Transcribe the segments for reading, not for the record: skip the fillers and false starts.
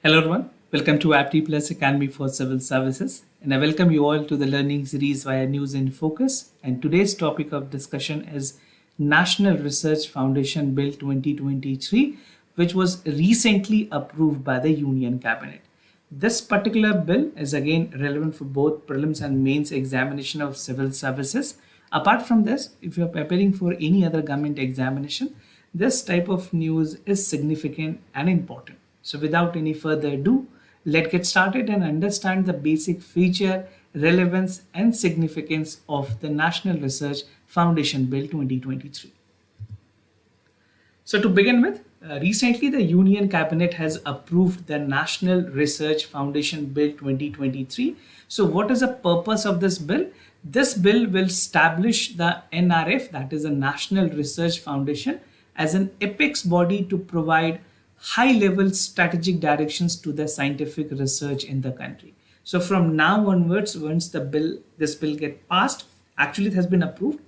Hello everyone, welcome to Apti Plus Academy for Civil Services, and I welcome you all to the learning series via News in Focus. And today's topic of discussion is National Research Foundation Bill 2023, which was recently approved by the Union Cabinet. This particular bill is again relevant for both prelims and mains examination of civil services. Apart from this, if you are preparing for any other government examination, this type of news is significant and important. So without any further ado, let's get started and understand the basic feature, relevance and significance of the National Research Foundation Bill 2023. So to begin with, recently the Union Cabinet has approved the National Research Foundation Bill 2023. So what is the purpose of this bill? This bill will establish the NRF, that is the National Research Foundation, as an apex body to provide high level strategic directions to the scientific research in the country. So from now onwards, once this bill get passed, actually it has been approved.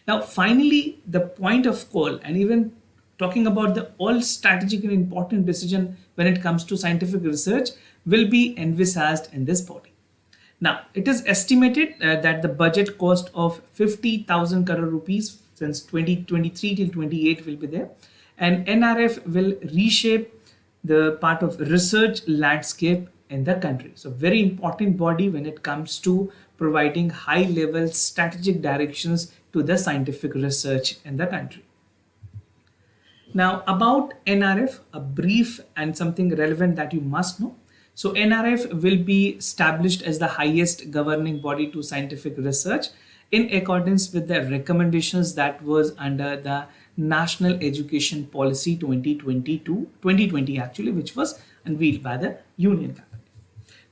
Now finally the point of call and even talking about the all strategic and important decision when it comes to scientific research will be envisaged in this body. Now it is estimated that the budget cost of 50,000 crore rupees since 2023 till 28 will be there, and NRF will reshape the part of research landscape in the country. So very important body when it comes to providing high level strategic directions to the scientific research in the country. Now about NRF, a brief and something relevant that you must know. So NRF will be established as the highest governing body to scientific research in accordance with the recommendations that was under the National Education Policy 2020 actually, which was unveiled by the Union Cabinet.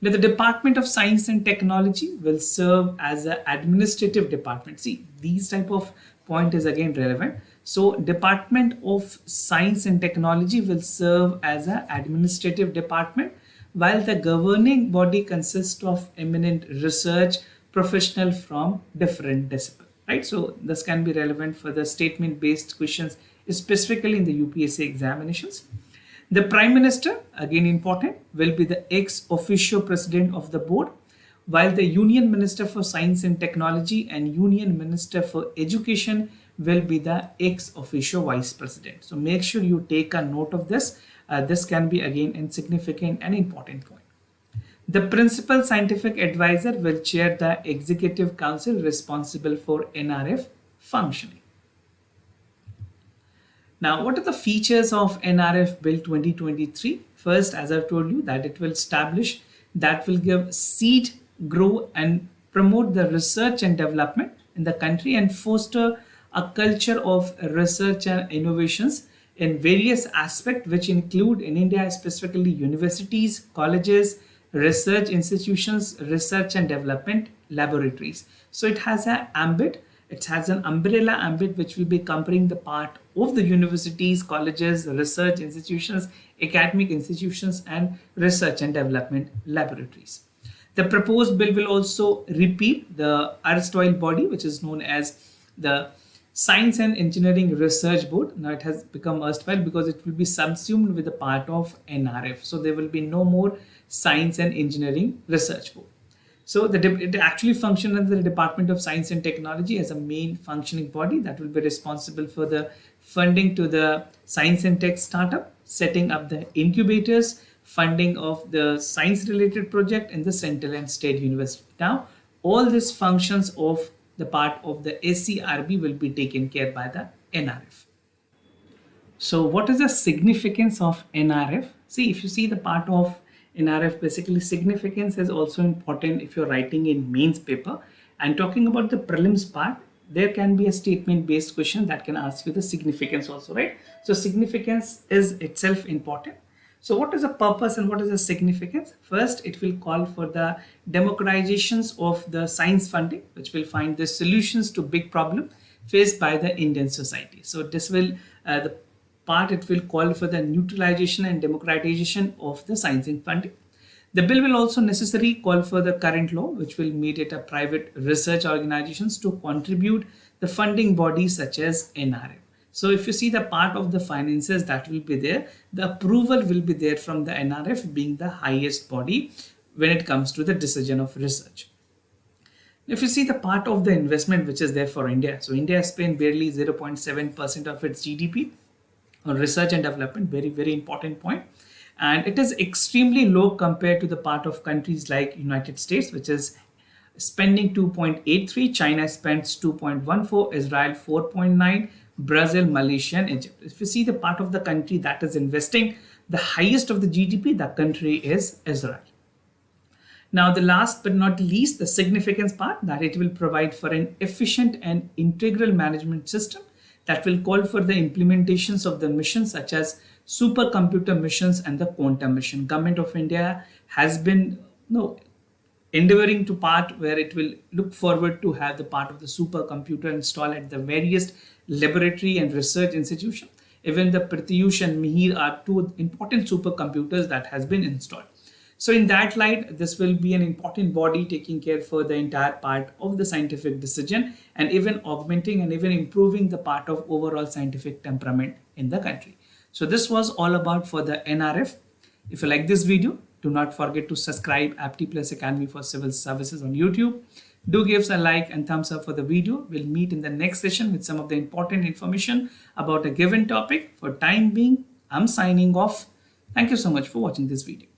Now, the Department of Science and Technology will serve as an administrative department. See, these type of point is again relevant. So Department of Science and Technology will serve as an administrative department, while the governing body consists of eminent research professional from different disciplines, right? So this can be relevant for the statement based questions, specifically in the UPSC examinations. The Prime Minister, again important, will be the ex officio president of the board, while the Union Minister for Science and Technology and Union Minister for Education will be the ex officio vice president. So make sure you take a note of this. This can be again insignificant and important point. The principal scientific advisor will chair the executive council responsible for NRF functioning. Now, what are the features of NRF Bill 2023? First, as I've told you, that it will establish, that will give seed, grow and promote the research and development in the country and foster a culture of research and innovations in various aspects, which include in India specifically universities, colleges, research institutions, research and development laboratories. So it has an ambit, it has an umbrella ambit which will be covering the part of the universities, colleges, research institutions, academic institutions and research and development laboratories. The proposed bill will also repeat the erstwhile body which is known as the Science and Engineering Research Board. Now it has become erstwhile because it will be subsumed with a part of NRF. So there will be no more Science and Engineering Research Board. So it actually functions under the Department of Science and Technology as a main functioning body that will be responsible for the funding to the science and tech startup, setting up the incubators, funding of the science related project in the central and state university. Now all these functions of the part of the SCRB will be taken care by the NRF. So what is the significance of NRF? See, if you see the part of NRF, basically significance is also important if you're writing in mains paper. And talking about the prelims part, there can be a statement based question that can ask you the significance also, right? So significance is itself important. So what is the purpose and what is the significance? First, it will call for the democratizations of the science funding, which will find the solutions to big problem faced by the Indian society. So this will, the part it will call for the neutralization and democratization of the science and funding. The bill will also necessarily call for the current law, which will mandate a private research organizations to contribute the funding bodies such as NRF. So if you see the part of the finances that will be there, the approval will be there from the NRF being the highest body when it comes to the decision of research. If you see the part of the investment which is there for India, so India has spent barely 0.7% of its GDP on research and development. Very, very important point. And it is extremely low compared to the part of countries like United States, which is spending 2.83, China spends 2.14, Israel 4.9, Brazil, Malaysia, and Egypt. If you see the part of the country that is investing the highest of the GDP, that country is Israel. Now, the last but not least, the significance part, that it will provide for an efficient and integral management system that will call for the implementations of the missions such as supercomputer missions and the quantum mission. Government of India has been endeavoring to part where it will look forward to have the part of the supercomputer installed at the various laboratory and research institution. Even the Pratyush and Mihir are two important supercomputers that has been installed. So in that light, this will be an important body taking care for the entire part of the scientific decision and even augmenting and even improving the part of overall scientific temperament in the country. So this was all about for the NRF. If you like this video, do not forget to subscribe Apti Plus Academy for Civil Services on YouTube. Do give us a like and thumbs up for the video. We'll meet in the next session with some of the important information about a given topic. For time being, I'm signing off. Thank you so much for watching this video.